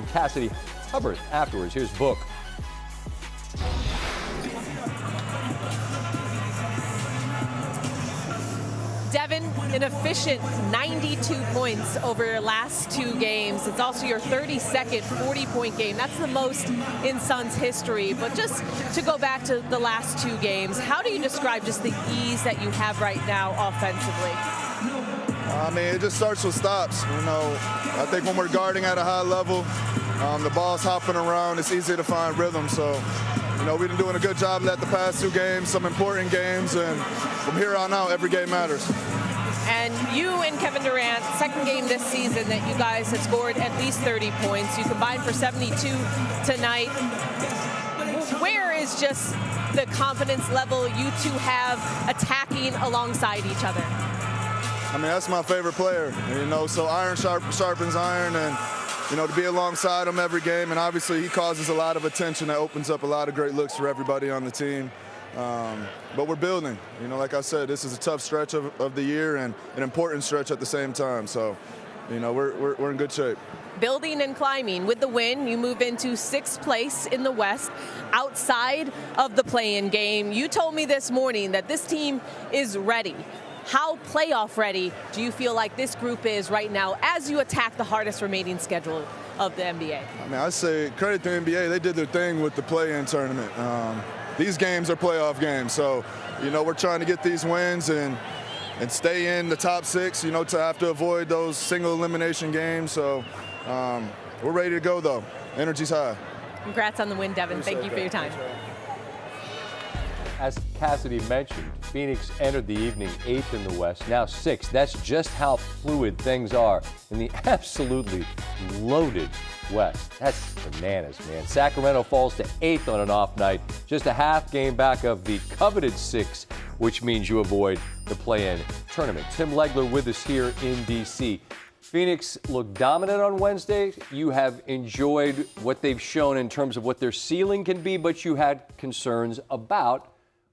with Cassidy Hubbard afterwards. Here's Book. Devin, an efficient 92 points over your last 2 games. It's also your 32nd 40-point game. That's the most in Suns history. But just to go back to the last 2 games, how do you describe just the ease that you have right now offensively? I mean, it just starts with stops. You know, I think when we're guarding at a high level, the ball's hopping around, it's easy to find rhythm. So, you know, we've been doing a good job of that the past 2 games, some important games, and from here on out, every game matters. And you and Kevin Durant, second game this season that you guys have scored at least 30 points. You combined for 72 tonight. Where is just the confidence level you two have attacking alongside each other? I mean, that's my favorite player, you know, so iron sharpens iron, and, you know, to be alongside him every game, and obviously he causes a lot of attention that opens up a lot of great looks for everybody on the team. But we're building. You know, like I said, this is a tough stretch of the year and an important stretch at the same time. So, you know, we're in good shape. Building and climbing. With the win, you move into 6th place in the West outside of the play-in game. You told me this morning that this team is ready. How playoff ready do you feel like this group is right now as you attack the hardest remaining schedule of the NBA? I mean, I say credit to the NBA. They did their thing with the play-in tournament. These games are playoff games, so, you know, we're trying to get these wins and stay in the top 6, you know, to have to avoid those single elimination games. So we're ready to go, though. Energy's high. Congrats on the win, Devin. Thank you for your time. As Cassidy mentioned, Phoenix entered the evening 8th in the West, now 6th. That's just how fluid things are in the absolutely loaded West. That's bananas, man. Sacramento falls to 8th on an off night, just a half game back of the coveted 6, which means you avoid the play-in tournament. Tim Legler with us here in D.C. Phoenix looked dominant on Wednesday. You have enjoyed what they've shown in terms of what their ceiling can be, but you had concerns about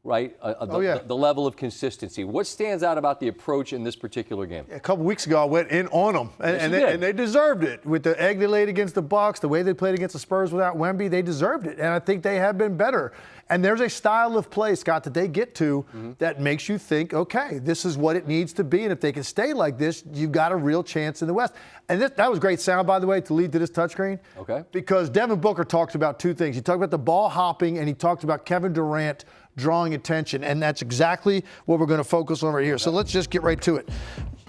the level of consistency. What stands out about the approach in this particular game? A couple weeks ago, I went in on them, and they deserved it. With the egg they laid against the Bucks, the way they played against the Spurs without Wemby, they deserved it. And I think they have been better. And there's a style of play, Scott, that they get to that makes you think, okay, this is what it needs to be. And if they can stay like this, you've got a real chance in the West. And that was great sound, by the way, to lead to this touchscreen. Okay. Because Devin Booker talks about 2 things. He talked about the ball hopping, and he talked about Kevin Durant drawing attention, and that's exactly what we're going to focus on right here. So let's just get right to it.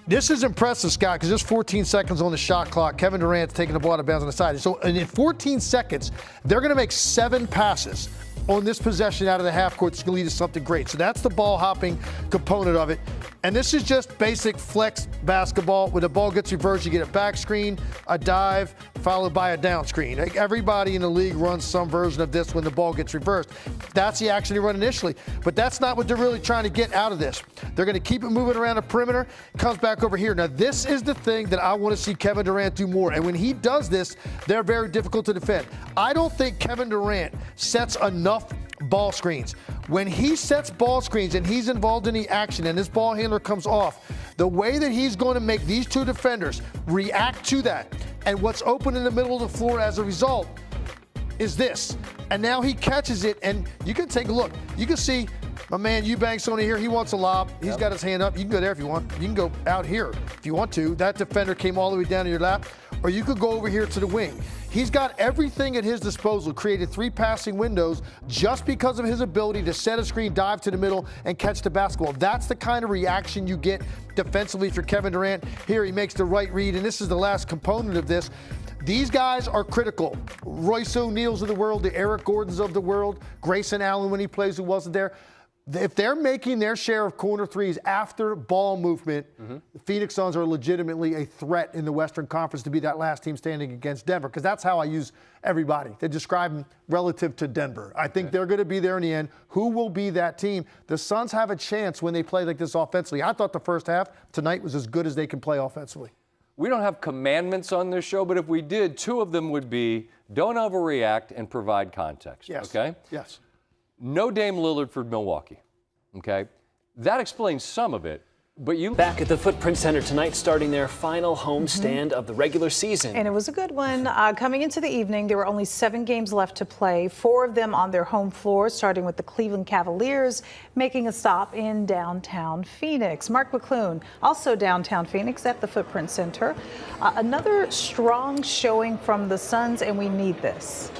This is impressive, Scott, because there's 14 seconds on the shot clock. Kevin Durant's taking the ball out of bounds on the side. So in 14 seconds, they're going to make 7 passes on this possession out of the half court that's going to lead to something great. So that's the ball hopping component of it. And this is just basic flex basketball. When the ball gets reversed, you get a back screen, a dive, followed by a down screen. Like everybody in the league runs some version of this when the ball gets reversed. That's the action they run initially. But that's not what they're really trying to get out of this. They're going to keep it moving around the perimeter. Comes back over here. Now, this is the thing that I want to see Kevin Durant do more. And when he does this, they're very difficult to defend. I don't think Kevin Durant sets enough ball screens. When he sets ball screens and he's involved in the action and this ball handler comes off, the way that he's going to make these 2 defenders react to that and what's open in the middle of the floor as a result is this. And now he catches it, and you can take a look. You can see my man Eubanks on here. He wants a lob. He's got his hand up. You can go there if you want. You can go out here if you want to. That defender came all the way down to your lap. Or you could go over here to the wing. He's got everything at his disposal, created 3 passing windows just because of his ability to set a screen, dive to the middle, and catch the basketball. That's the kind of reaction you get defensively for Kevin Durant. Here he makes the right read, and this is the last component of this. These guys are critical. Royce O'Neal's of the world, the Eric Gordons of the world, Grayson Allen when he plays who wasn't there. If they're making their share of corner threes after ball movement, the Phoenix Suns are legitimately a threat in the Western Conference to be that last team standing against Denver, because that's how I use everybody. They describe them relative to Denver. I think they're going to be there in the end. Who will be that team? The Suns have a chance when they play like this offensively. I thought the first half tonight was as good as they can play offensively. We don't have commandments on this show, but if we did, 2 of them would be don't overreact and provide context. Yes. Okay? Yes. No Dame Lillard for Milwaukee, okay? That explains some of it, But you back at the Footprint Center tonight, starting their final homestand of the regular season. And it was a good one. Coming into the evening, there were only 7 games left to play, 4 of them on their home floor, starting with the Cleveland Cavaliers, making a stop in downtown Phoenix. Mark McClune, also downtown Phoenix at the Footprint Center. Another strong showing from the Suns, and we need this.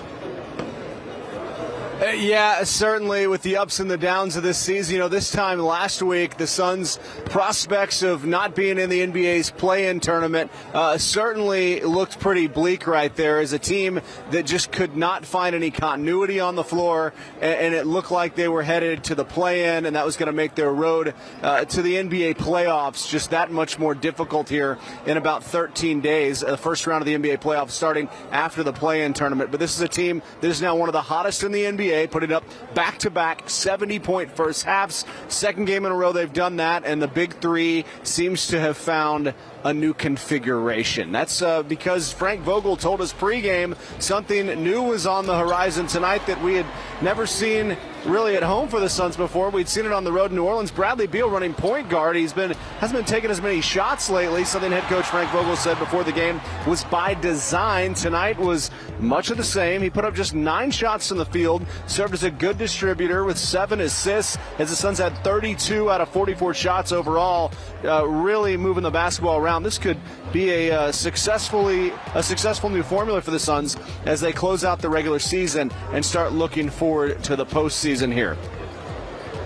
Yeah, certainly with the ups and the downs of this season. You know, this time last week, the Suns' prospects of not being in the NBA's play-in tournament certainly looked pretty bleak right there as a team that just could not find any continuity on the floor, and it looked like they were headed to the play-in, and that was going to make their road to the NBA playoffs just that much more difficult here in about 13 days. The first round of the NBA playoffs starting after the play-in tournament. But this is a team that is now one of the hottest in the NBA. Putting up back-to-back 70-point first halves. Second game in a row they've done that, and the Big Three seems to have found a new configuration. That's because Frank Vogel told us pregame something new was on the horizon tonight that we had never seen really at home for the Suns before. We'd seen it on the road in New Orleans. Bradley Beal running point guard. Hasn't been taking as many shots lately. Something head coach Frank Vogel said before the game was by design. Tonight was much of the same. He put up just 9 shots in the field, served as a good distributor with 7 assists as the Suns had 32 out of 44 shots overall, really moving the basketball around. This could be a successful new formula for the Suns as they close out the regular season and start looking forward to the postseason here.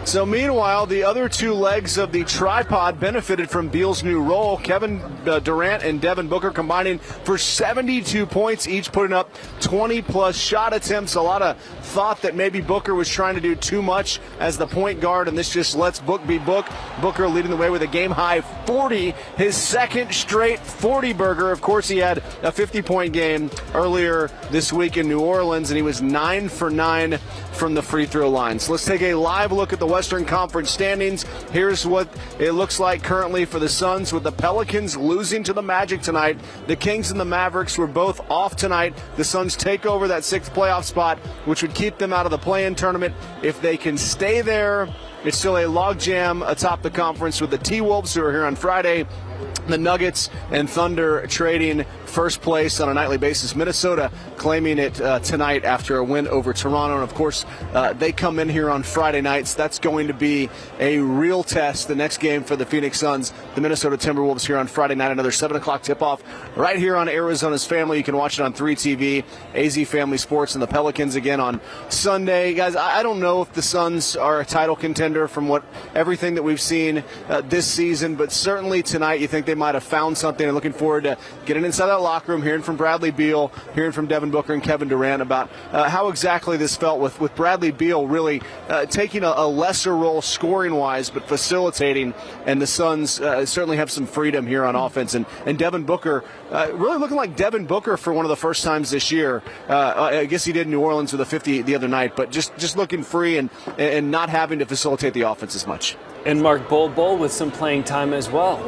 So meanwhile, the other 2 legs of the tripod benefited from Beal's new role. Kevin Durant and Devin Booker combining for 72 points, each putting up 20-plus shot attempts. A lot of thought that maybe Booker was trying to do too much as the point guard, and this just lets Book be Book. Booker leading the way with a game-high 40, his second straight 40-burger. Of course, he had a 50-point game earlier this week in New Orleans, and he was 9 for 9 from the free throw line. So let's take a live look at the Western Conference standings. Here's what it looks like currently for the Suns, with the Pelicans losing to the Magic tonight. The Kings and the Mavericks were both off tonight. The Suns take over that 6th playoff spot, which would keep them out of the play-in tournament. If they can stay there, it's still a logjam atop the conference with the T-Wolves, who are here on Friday. The Nuggets and Thunder trading first place on a nightly basis. Minnesota claiming it tonight after a win over Toronto. And, of course, they come in here on Friday nights. That's going to be a real test. The next game for the Phoenix Suns, the Minnesota Timberwolves, here on Friday night. Another 7 o'clock tip-off right here on Arizona's Family. You can watch it on 3TV, AZ Family Sports, and the Pelicans again on Sunday. Guys, I don't know if the Suns are a title contender from everything that we've seen this season, but certainly tonight you think they might have found something, and looking forward to getting inside that locker room, hearing from Bradley Beal, hearing from Devin Booker and Kevin Durant about how exactly this felt with Bradley Beal really taking a lesser role scoring-wise, but facilitating, and the Suns certainly have some freedom here on offense. And Devin Booker really looking like Devin Booker for one of the first times this year. I guess he did in New Orleans with a 50 the other night, but just looking free and not having to facilitate the offense as much. And Mark Bol with some playing time as well.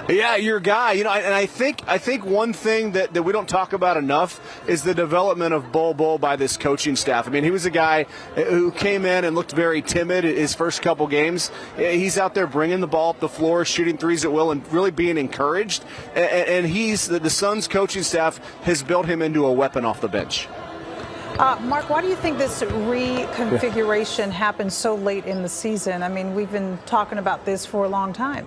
Yeah, your guy. You know, and I think one thing that we don't talk about enough is the development of Bol by this coaching staff. I mean, he was a guy who came in and looked very timid his first couple games. He's out there bringing the ball up the floor, shooting threes at will, and really being encouraged. And the Suns coaching staff has built him into a weapon off the bench. Mark, why do you think this reconfiguration happened so late in the season? I mean, we've been talking about this for a long time.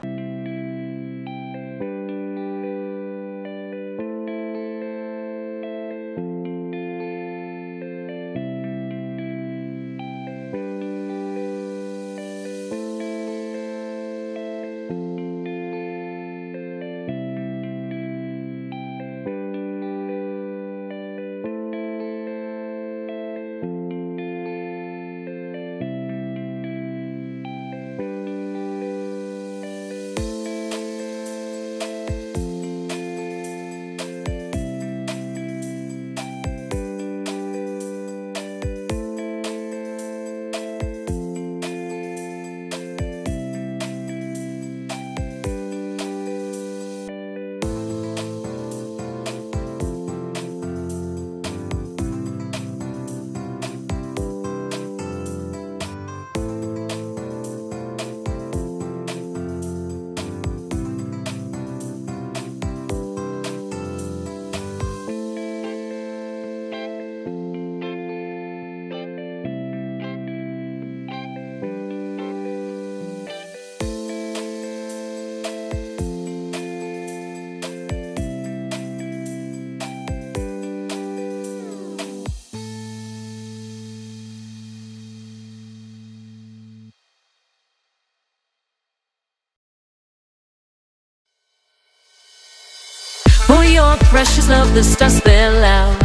precious love, the stars spell out.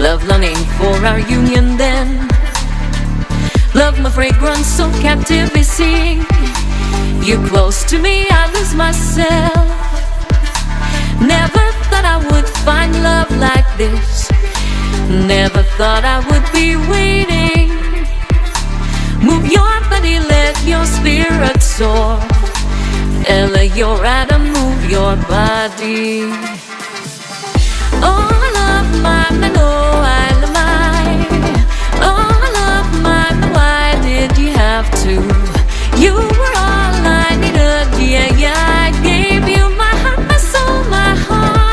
Love longing for our union then. Love my fragrance so captivating. You're close to me, I lose myself. Never thought I would find love like this. Never thought I would be waiting. Move your body, let your spirit soar. Ella, you're at a move your body.